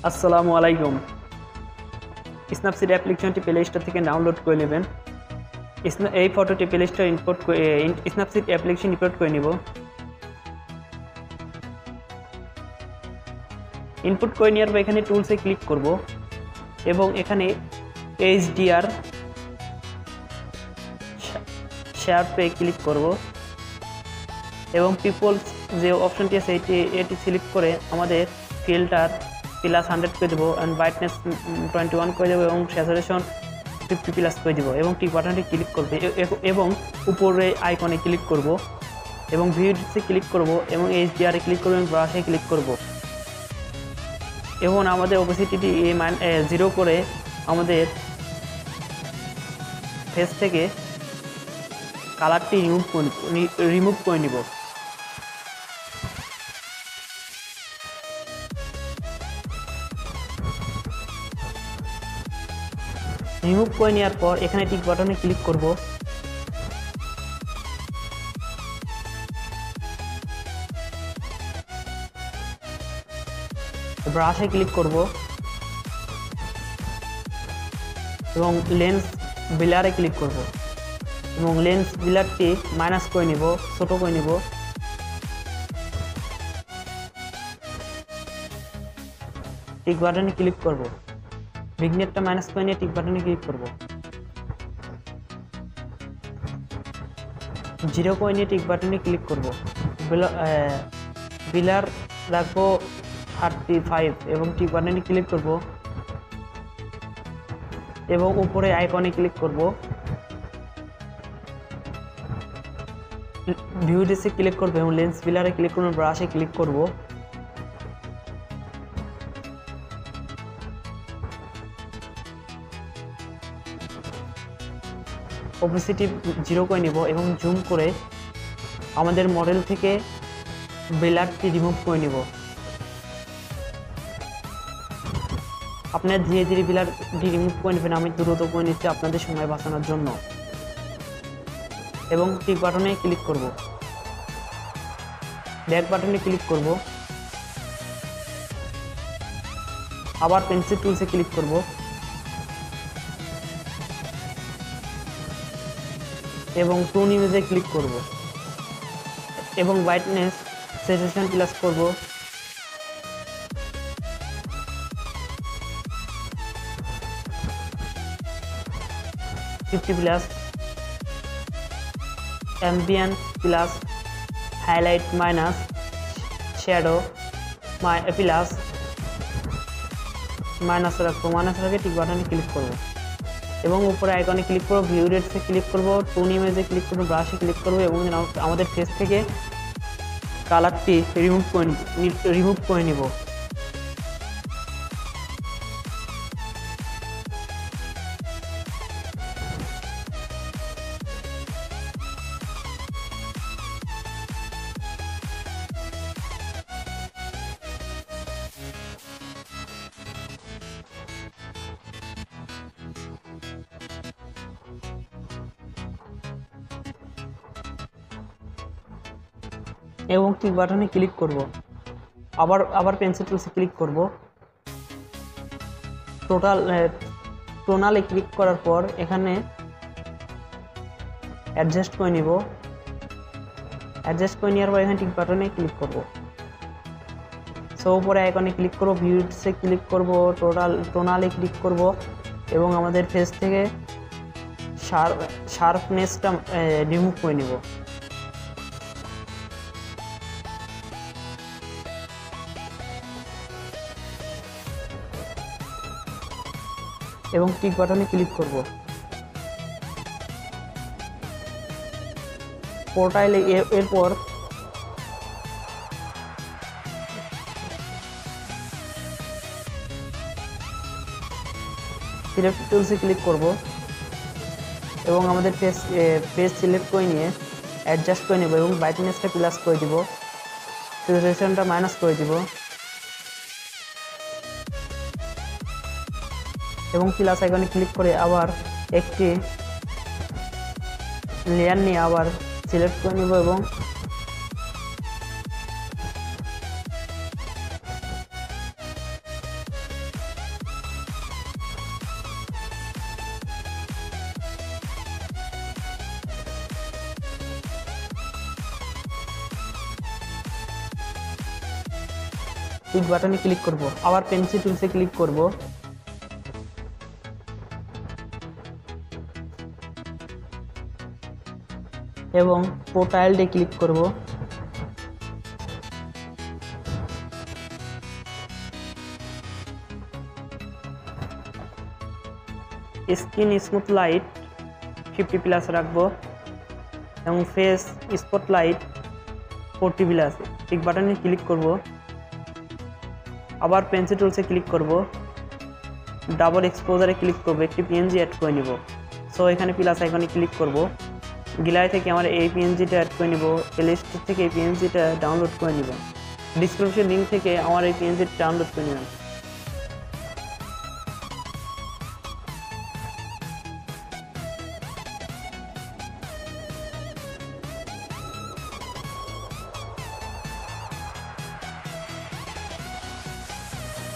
আসসালামু আলাইকুম। স্ন্যাপসিড অ্যাপ্লিকেশনটি প্লে স্টোর থেকে ডাউনলোড করে নেবেন। এই ফটোটি প্লে স্টোর ইম্পোর্ট করে স্ন্যাপসিড অ্যাপ্লিকেশন ইম্পোর্ট করে নিব। ইনপুট করে নেওয়ার পর এখানে টুলসে ক্লিক করব এবং এখানে এইচডিআর শেয়ারপে ক্লিক করব এবং পিপলস যে অপশনটি আছে এটি সিলেক্ট করে আমাদের ফিল্টার +100 করে দেবো অ্যান্ড ব্রাইটনেস 21 করে দেবো এবং স্যাচুরেশন 50+ করে দেবো এবং টিক বাটনটি ক্লিক করবে এবং উপরে আইকনে ক্লিক করব এবং ভিউতে ক্লিক করব এবং এইচডিআর ক্লিক করব এবং ব্রাশে ক্লিক করব এবং আমাদের অপোসিটিটি 0 করে আমাদের ফেস থেকে কালারটি রিমুভ করে নিব। রিমুভ করে নেওয়ার পর এখানে টিক বাটনে ক্লিক করব ব্রাশে ক্লিক করব এবং লেন্স ব্লারে ক্লিক করব এবং লেন্স ব্লারটি মাইনাস করে নিব, ছোট করে নিব। টিক বাটনে ক্লিক করব, ভিগনেটটা মাইনাস করে নিয়ে টিক বাটনে ক্লিক করব, 0 করে নিয়ে টিক বাটনে ক্লিক করব। ব্লার রাখবো 35 এবং টিক বাটনে ক্লিক করব এবং উপরে আইকনে ক্লিক করব, ভিউ ডিসে ক্লিক করব এবং লেন্স ব্লারে ক্লিক করব, ব্রাশে ক্লিক করব অপোসিটি 0 করে নিব এবং জুম করে আমাদের মডেল থেকে ব্লারটি রিমুভ করে নিব। আপনারা ধীরে ধীরে ব্লারটি রিমুভ করে নেবেন, আমি দ্রুত করে নিচ্ছি আপনাদের সময় বাঁচানোর জন্য এবং টিক বাটনে ক্লিক করব, ব্যাক বাটনে ক্লিক করব, আবার পেন্সিল টুলসে ক্লিক করব এবং টুন ইমেজে ক্লিক করব এবং ব্রাইটনেস স্যাচুরেশন প্লাস করব +50, ambient plus highlight minus shadow plus minus রাখবো, মাইনাস রেখে টিক বাটনে ক্লিক করব এবং উপরে আইকনে ক্লিক করব, ভিউ রেটসে ক্লিক করব, টুন ইমেজে ক্লিক করব, ব্রাশে ক্লিক করব এবং আমাদের ফেস থেকে কালারটি রিমুভ করে নিব। এবং টিক বাটনে ক্লিক করব, আবার পেন্সিল টুলসে ক্লিক করব, টোনালে ক্লিক করার পর এখানে অ্যাডজাস্ট করে নিব, অ্যাডজাস্ট করে নেওয়ার পর এখানে টিক বাটনে ক্লিক করব, সো উপরে আইকনে ক্লিক করব, ভিউসে ক্লিক করব, টোনালে ক্লিক করব এবং আমাদের ফেস থেকে শার্পনেসটা রিমুভ করে নিব। এবং টিক বাটনে ক্লিক করব, পোর্টালে এরপর সিলেক্ট টুলসে ক্লিক করব এবং আমাদের ফেস সিলেক্ট করে নিয়ে অ্যাডজাস্ট করে নেব এবং ব্রাইটনেসটা প্লাস করে দিব, স্যাচুরেশনটা মাইনাস করে দিব এবং প্লাস আইকনে ক্লিক করে আবার একটি লেয়ার নিয়ে আবার সিলেক্ট করে নেব এবং পিক বাটনে ক্লিক করব, আবার পেন্সিল টুলসে ক্লিক করব, এবং পোর্টাইলডে ক্লিক করব। স্কিন স্মুথ লাইট 50 প্লাস রাখবো এবং ফেস স্পটলাইট 40 প্লাস। পিক বাটনে ক্লিক করব, আবার পেন্সিল টুলসে ক্লিক করব, ডাবল এক্সপোজারে ক্লিক করব, একটি পিএনজি অ্যাড করে নিব। সো এখানে প্লাস আইকনে ক্লিক করব, গ্যালারি থেকে আমার এই পিএনজিটা অ্যাড করে নিব, প্লে স্টোর থেকে এই পিএনজিটা ডাউনলোড করে নিব, ডিসক্রিপশন লিঙ্ক থেকে আমার এই পিএনজিটা ডাউনলোড করে নেবেন।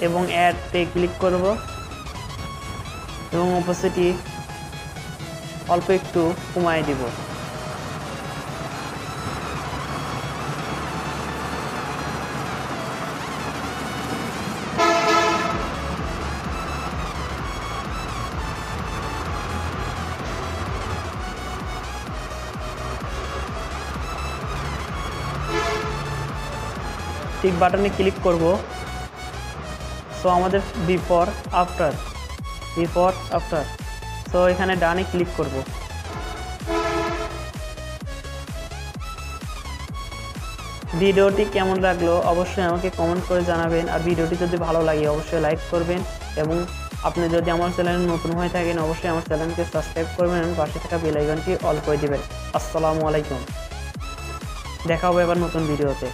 এবং অ্যাডে ক্লিক করব এবং অপোসিটি অল্প একটু কমায় দিব। টিক বাটনে ক্লিক করব। সো আমাদের বিফোর আফটার সো এখানে ডানে ক্লিক করব। ভিডিওটি কেমন লাগলো অবশ্যই আমাকে কমেন্ট করে জানাবেন, আর ভিডিওটি যদি ভালো লাগে অবশ্যই লাইক করবেন, এবং আপনি যদি আমার চ্যানেলে নতুন হয়ে থাকেন অবশ্যই আমার চ্যানেলকে সাবস্ক্রাইব করবেন এবং পাশে থাকা বেল আইকনটি অল করে দিবেন। আসসালামু আলাইকুম, দেখা হবে এবার নতুন ভিডিওতে।